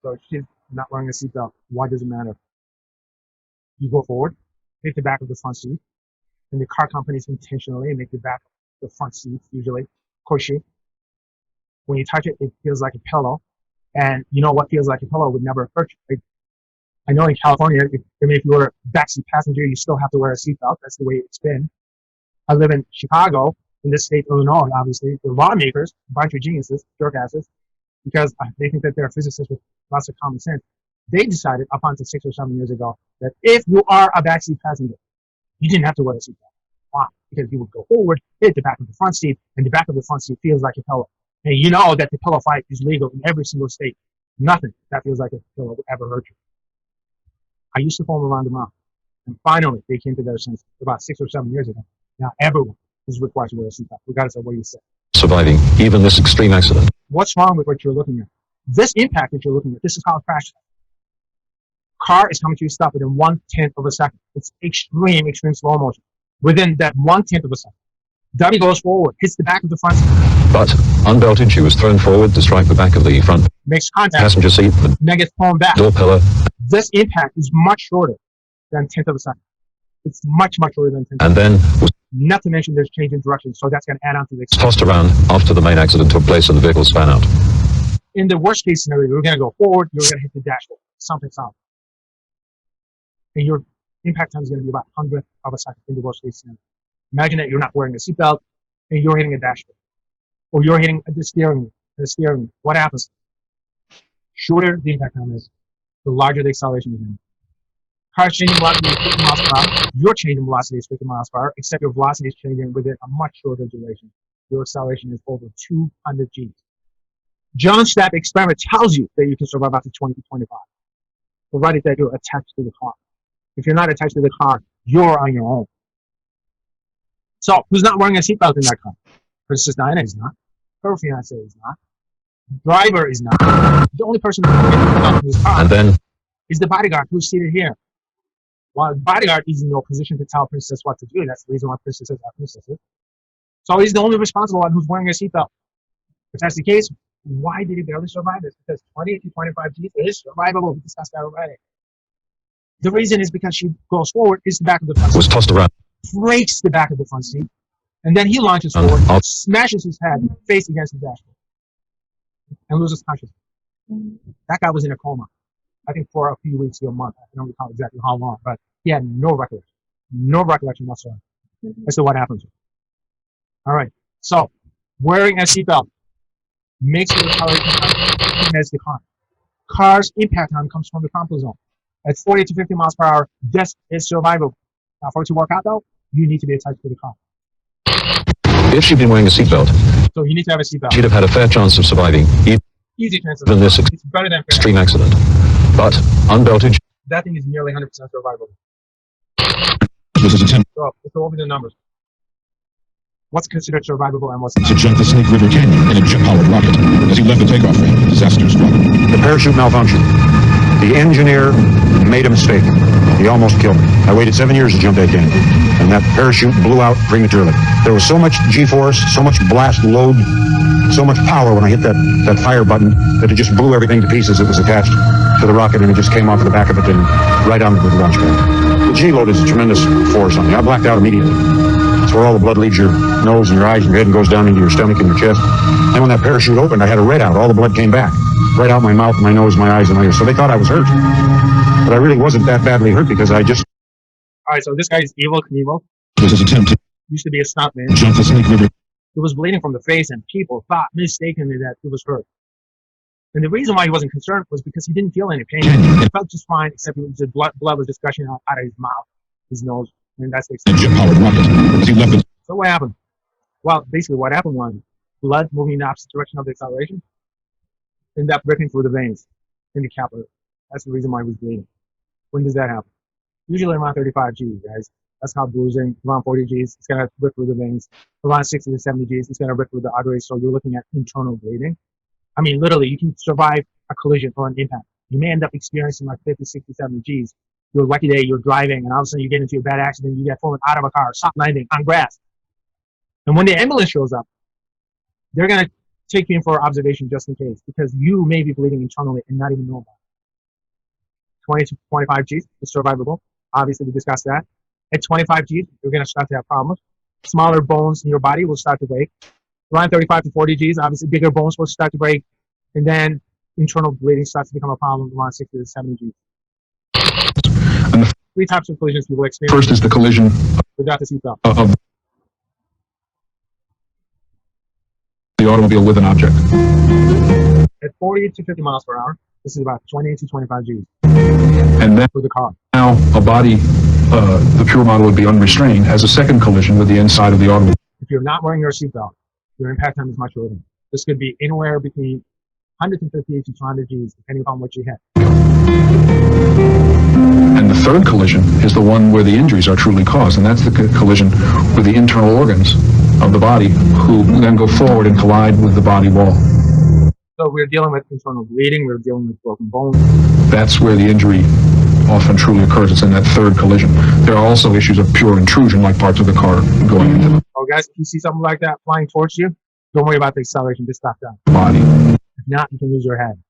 So she's not wearing a seatbelt. Why does it matter? You go forward, hit the back of the front seat, and the car companies intentionally make the back of the front seat usually cushy. When you touch it, it feels like a pillow. And you know what feels like a pillow would never hurt you. I know in California, if you're a backseat passenger, you still have to wear a seatbelt. That's the way it's been. I live in Chicago, in this state, Illinois, obviously. The lawmakers, a bunch of geniuses, jerk asses, because they think that they're physicists with lots of common sense. They decided up until 6 or 7 years ago that if you are a backseat passenger, you didn't have to wear a seatbelt. Why? Because you would go forward, hit the back of the front seat, and the back of the front seat feels like a pillow. And you know that the pillow fight is legal in every single state. Nothing that feels like a pillow would ever hurt you. I used to foam around the mouth. And finally, they came to their sense about 6 or 7 years ago. Now everyone is required to wear a seatbelt, regardless of what you say. Surviving even this extreme accident. What's wrong with what you're looking at? This impact that you're looking at, this is how it crashed. Car is coming to a stop within 1/10 of a second. It's extreme slow motion. Within that 1/10 of a second. Dummy goes forward, hits the back of the front seat. But, unbelted, she was thrown forward to strike the back of the front makes contact, passenger seat, and then gets thrown back. door pillar. This impact is much shorter than 1/10 of a second. It's much shorter than 1/10. And then was not to mention there's change in direction, so that's going to add on to the expense. tossed around after the main accident took place and the vehicle span out. In the worst case scenario, you're going to go forward, you're going to hit the dashboard, something's out. And your impact time is going to be about 100th of a second in the worst case scenario. Imagine that you're not wearing a seatbelt and you're hitting a dashboard, or you're hitting the steering wheel. What happens? Shorter the impact time is, the larger the acceleration is. Car's changing velocity is 50 miles per hour. You're changing velocity is 50 miles per hour, except your velocity is changing within a much shorter duration. Your acceleration is over 200 Gs. John Stapp experiment tells you that you can survive up to 20 to 25, provided that you're attached to the car. If you're not attached to the car, you're on your own. So, who's not wearing a seatbelt in that car? Princess Diana is not. Her fiance is not. Driver is not. The only person who's in this car And then is the bodyguard who's seated here. While the bodyguard is in no position to tell Princess what to do. That's the reason why princesses are princesses. So he's the only responsible one who's wearing a seatbelt. If that's the case, why did he barely survive this? Because 20 to 25 Gs is survivable. We discussed that already. The reason is because she goes forward, hits the back of the front was seat, tossed around. breaks the back of the front seat, and then he launches forward, smashes his head face against the dashboard, and loses consciousness. That guy was in a coma, I think for a few weeks or a month. I don't recall exactly how long, but he had no recollection whatsoever as to what happened to him. All right, so wearing a seatbelt makes your acceleration time as the car. Car's impact time comes from the comfort zone. At 40 to 50 miles per hour, this is survivable. Now, for it to work out, though, you need to be attached to the car. If she'd been wearing a seatbelt, So you need to have a seatbelt. she'd have had a fair chance of surviving Easy chance of even this it's better than fair. extreme accident. But, unbelted, That thing is nearly 100% survivable. Was his attempt So let's go over the numbers. What's considered survivable and what's not? to jump the Snake River Canyon in a jet-powered rocket. As he left the takeoff ramp, disaster struck. The parachute malfunctioned. The engineer made a mistake. He almost killed me. I waited 7 years to jump that canyon, and that parachute blew out prematurely. There was so much G-force, so much blast load, so much power when I hit that fire button that it just blew everything to pieces that was attached to the rocket, and it just came off of the back of it and right onto the launch pad. The G-load is a tremendous force on me. I blacked out immediately. It's where all the blood leaves your nose and your eyes and your head and goes down into your stomach and your chest. And when that parachute opened, I had a red out. All the blood came back. Right out my mouth, my nose, my eyes, and my ears. So they thought I was hurt. But I really wasn't that badly hurt because I just... All right, so this guy is Evel Knievel. Was his attempt to Used to be a stuntman. jump the Snake River. He was bleeding from the face, and people thought mistakenly that he was hurt. And the reason why he wasn't concerned was because he didn't feel any pain. He felt just fine, except the blood was just gushing out of his mouth, his nose, and that's the A extent. jet-powered rocket. As he left the So what happened? Well, basically what happened was blood moving in the opposite direction of the acceleration ended up ripping through the veins in the capillary. That's the reason why he was bleeding. When does that happen? Usually around 35 Gs, guys. That's called bruising. Around 40 Gs, it's going to rip through the veins. Around 60 to 70 Gs, it's going to rip through the arteries. So you're looking at internal bleeding. I mean, literally, you can survive a collision or an impact. You may end up experiencing like 50, 60, 70 Gs. You're lucky day, you're driving, and all of a sudden you get into a bad accident, you get fallen out of a car, soft landing on grass. And when the ambulance shows up, they're going to take you in for observation just in case, because you may be bleeding internally and not even know about it. 20 to 25 Gs is survivable. Obviously, we discussed that. At 25 Gs, you're going to start to have problems. Smaller bones in your body will start to break. Around 35 to 40 Gs, obviously, bigger bones will start to break. And then internal bleeding starts to become a problem around 60 to 70 Gs. And the Three types of collisions we will experience. first is the collision without the seatbelt. of the automobile with an object. At 40 to 50 miles per hour, this is about 20 to 25 Gs And then for the car. now a body, the pure model would be unrestrained, has a second collision with the inside of the automobile. If you're not wearing your seatbelt, your impact time is much lower. This could be anywhere between 150 to 200 Gs, depending upon what you hit. And the third collision is the one where the injuries are truly caused, and that's the collision with the internal organs of the body, who then go forward and collide with the body wall. So we're dealing with internal bleeding, we're dealing with broken bones. That's where the injury often truly occurs. It's in that third collision. There are also issues of pure intrusion, like parts of the car going into the Oh, guys, if you see something like that flying towards you, don't worry about the acceleration, just stop down. body. If not, you can lose your head.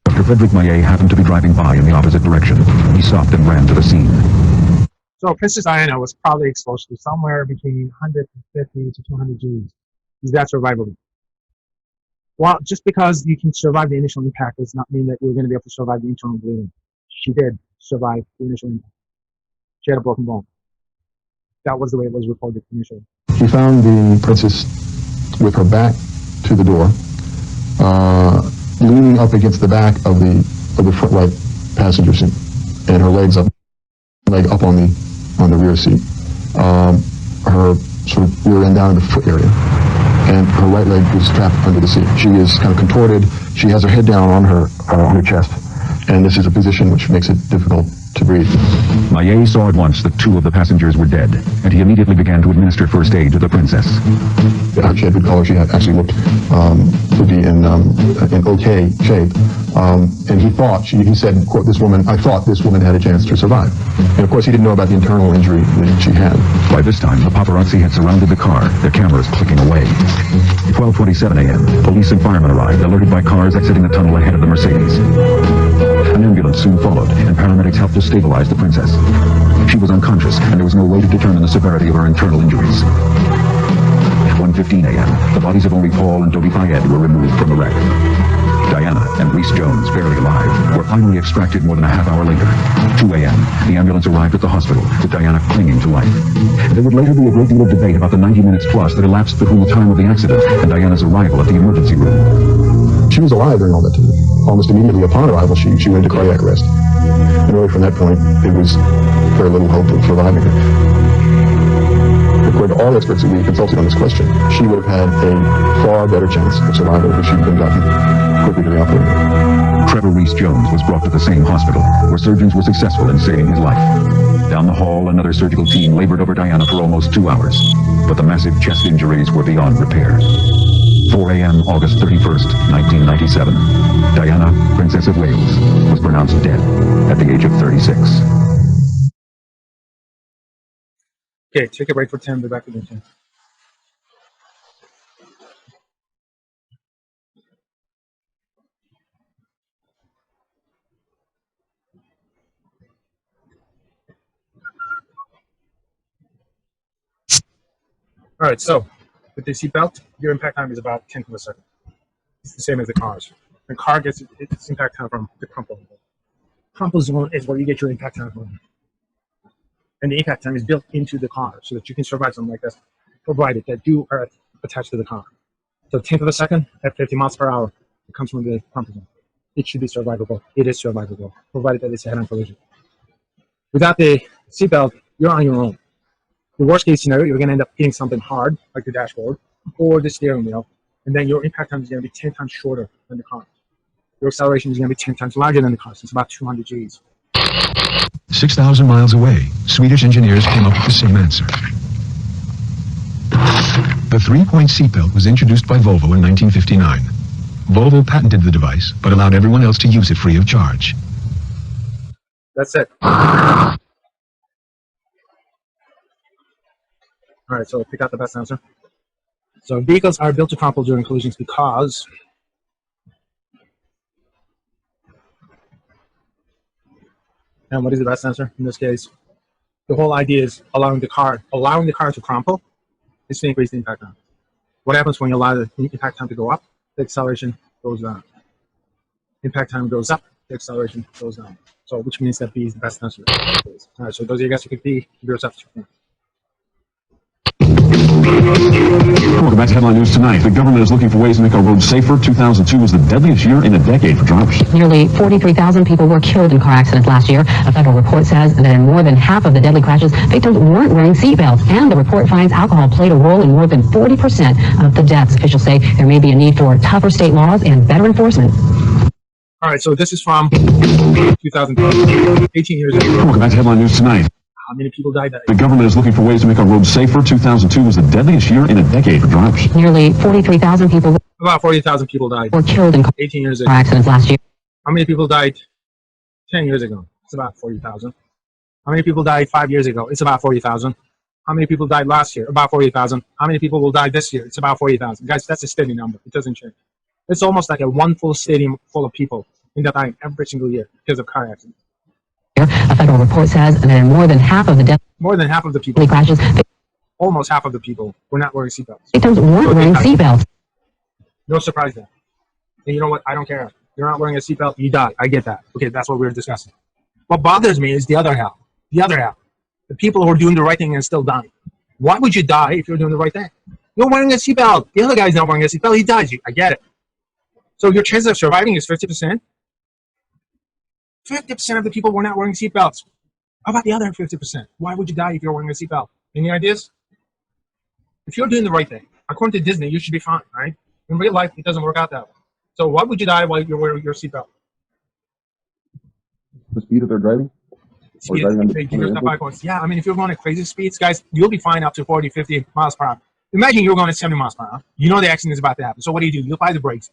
Dr. Frederick Maillet happened to be driving by in the opposite direction. He stopped and ran to the scene. So Princess Diana was probably exposed to somewhere between 150 to 200 Gs. Is that survivable? Well, just because you can survive the initial impact does not mean that you're going to be able to survive the internal bleeding. She did survive the initial impact. She had a broken bone. That was the way it was reported initially. He found the princess with her back to the door, leaning up against the back of the front right passenger seat, and her leg up on the rear seat. Her sort of rear end down in the foot area, and her right leg was strapped under the seat. She is kind of contorted. She has her head down on her chest, and this is a position which makes it difficult to breathe. Maillet saw at once that two of the passengers were dead, and he immediately began to administer first aid to the princess. She had good color. She had actually looked to be in okay shape. And he said, quote, I thought this woman had a chance to survive. And of course, he didn't know about the internal injury that she had. By this time, the paparazzi had surrounded the car, their cameras clicking away. 12:27 a.m., police and firemen arrived, alerted by cars exiting the tunnel ahead of the Mercedes. An ambulance soon followed, and paramedics helped to stabilize the princess. She was unconscious, and there was no way to determine the severity of her internal injuries. 1:15 a.m., the bodies of only Paul and Toby Fayed were removed from the wreck. Diana and Reese Jones, barely alive, were finally extracted more than a half hour later. 2 a.m., the ambulance arrived at the hospital, with Diana clinging to life. There would later be a great deal of debate about the 90 minutes plus that elapsed between the time of the accident and Diana's arrival at the emergency room. She was alive during all that time. Almost immediately upon arrival, she went into cardiac arrest. And really from that point, it was very little hope of surviving her. According to all experts that we consulted on this question, she would have had a far better chance of survival if she had been gotten quickly to the operator. Trevor Reese Jones was brought to the same hospital, where surgeons were successful in saving his life. Down the hall, another surgical team labored over Diana for almost 2 hours, but the massive chest injuries were beyond repair. 4 a.m., August 31st, 1997. Diana, Princess of Wales, was pronounced dead at the age of 36. Okay, take a break for 10, be back again 10. All right, so with the seatbelt, your impact time is about 10th of a second. It's the same as the cars. The car gets its impact time from the crumple zone. Crumple zone is where you get your impact time from. And the impact time is built into the car so that you can survive something like this, provided that you are attached to the car. So 10th of a second at 50 miles per hour, it comes from the crumple zone. It should be survivable. It is survivable, provided that it's a head-on collision. Without the seatbelt, you're on your own. The worst case scenario, you're going to end up hitting something hard, like the dashboard, or the steering wheel, and then your impact time is going to be 10 times shorter than the car. Your acceleration is going to be 10 times larger than the car, so it's about 200 Gs. 6,000 miles away, Swedish engineers came up with the same answer. The three-point seatbelt was introduced by Volvo in 1959. Volvo patented the device, but allowed everyone else to use it free of charge. That's it. All right, so pick out the best answer. So vehicles are built to crumple during collisions because and what is the best answer in this case? The whole idea is allowing the car to crumple is to increase the impact time. What happens when you allow the impact time to go up? The acceleration goes down. Impact time goes up, the acceleration goes down. So which means that B is the best answer. All right, so those of you guys who pick B, give yourself 2 points. Welcome back to Headline News Tonight. The government is looking for ways to make our roads safer. 2002 was the deadliest year in a decade for drivers. Nearly 43,000 people were killed in car accidents last year. A federal report says that in more than half of the deadly crashes, victims weren't wearing seatbelts. And the report finds alcohol played a role in more than 40% of the deaths. Officials say there may be a need for tougher state laws and better enforcement. All right, so this is from 2012, 18 years ago. Welcome back to Headline News Tonight. How many people died that The year? government is looking for ways to make our roads safer. 2002 was the deadliest year in a decade for drivers. Nearly 43,000 people About 40,000 people died were killed in car 18 years ago. accidents last year. How many people died 10 years ago? It's about 40,000. How many people died 5 years ago? It's about 40,000. How many people died last year? About 40,000. How many people will die this year? It's about 40,000. Guys, that's a steady number. It doesn't change. It's almost like one full stadium full of people in that time every single year because of car accidents. A federal report says that in more than half of the deadly More than half of the people, crashes, almost half of the people, were not wearing seatbelts. victims weren't wearing seatbelts. No surprise there. And you know what? I don't care. You're not wearing a seatbelt, you die. I get that. Okay, that's what we were discussing. What bothers me is the other half. The other half. The people who are doing the right thing and still dying. Why would you die if you're doing the right thing? You're wearing a seatbelt. The other guy's not wearing a seatbelt. He dies. I get it. So your chances of surviving is 50%. 50% of the people were not wearing seatbelts. How about the other 50%? Why would you die if you're wearing a seatbelt? Any ideas? If you're doing the right thing, according to Disney, you should be fine, right? In real life, it doesn't work out that way. So why would you die while you're wearing your seatbelt? The speed of their driving? Speed, give yourself 5 points. Yeah, I mean, if you're going at crazy speeds, guys, you'll be fine up to 40, 50 miles per hour. Imagine you're going at 70 miles per hour. You know the accident is about to happen. So what do? You apply the brakes.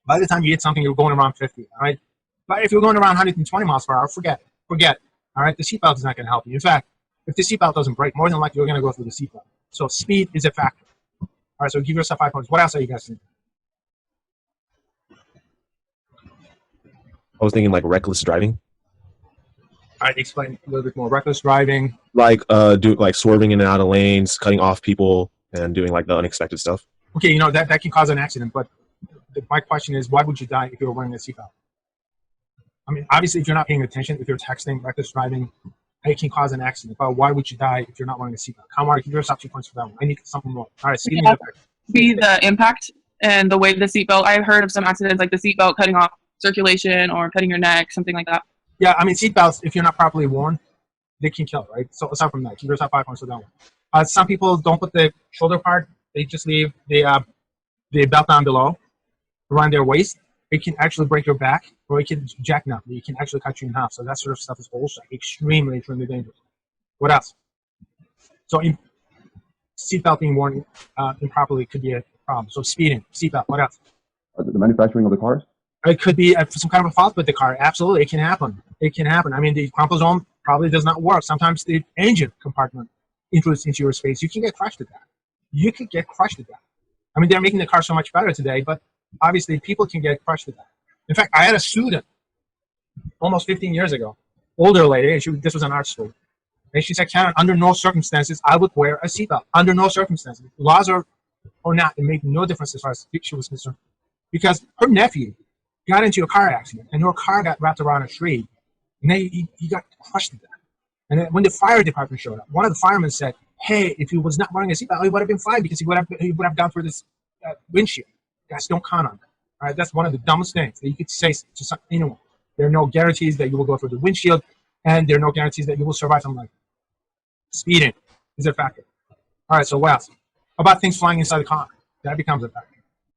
By the time you hit something, you're going around 50, all right? But if you're going around 120 miles per hour, forget it. All right, the seatbelt is not going to help you. In fact, if the seatbelt doesn't break, more than likely you're going to go through the seatbelt. So speed is a factor. All right, so give yourself 5 points. What else are you guys thinking? I was thinking like reckless driving, All right, explain a little bit more. Reckless driving. like swerving in and out of lanes, cutting off people, and doing like the unexpected stuff. Okay, you know, that can cause an accident, but my question is, why would you die if you were wearing a seatbelt? I mean, obviously, if you're not paying attention, if you're texting, reckless driving, it can cause an accident. But why would you die if you're not wearing a seatbelt? Kamara, give yourself 2 points for that one. I need something more. All right, so give me the Be the impact and the way the seatbelt. I heard of some accidents like the seatbelt cutting off circulation or cutting your neck, something like that. Yeah, I mean, seatbelts, if you're not properly worn, they can kill, right? So aside from that, give yourself 5 points for that one. Some people don't put the shoulder part. They just leave the belt down below, around their waist. It can actually break your back, or it can jackknif you. It can actually cut you in half. So that sort of stuff is also extremely, extremely dangerous. What else? So seatbelt being worn improperly could be a problem. So speeding, seatbelt, what else? The manufacturing of the cars? It could be some kind of a fault with the car. Absolutely, it can happen. It can happen. I mean, the crumple zone probably does not work. Sometimes the engine compartment intrudes into your space. You can get crushed at that. You could get crushed at that. I mean, they're making the car so much better today, but obviously people can get crushed at that. In fact, I had a student almost 15 years ago, older lady, and this was an art school, and she said, Karen, under no circumstances I would wear a seatbelt. Under no circumstances. Laws or not, it made no difference as far as she was concerned. Because her nephew got into a car accident, and her car got wrapped around a tree, and he got crushed at that. And then when the fire department showed up, one of the firemen said, hey, if he was not wearing a seatbelt, he would have been fine because he would have gone through this windshield. Guys, don't count on that. All right, that's one of the dumbest things that you could say to anyone. There are no guarantees that you will go through the windshield, and there are no guarantees that you will survive something like that. Speeding is a factor. All right, so what else? How about things flying inside the car? That becomes a factor.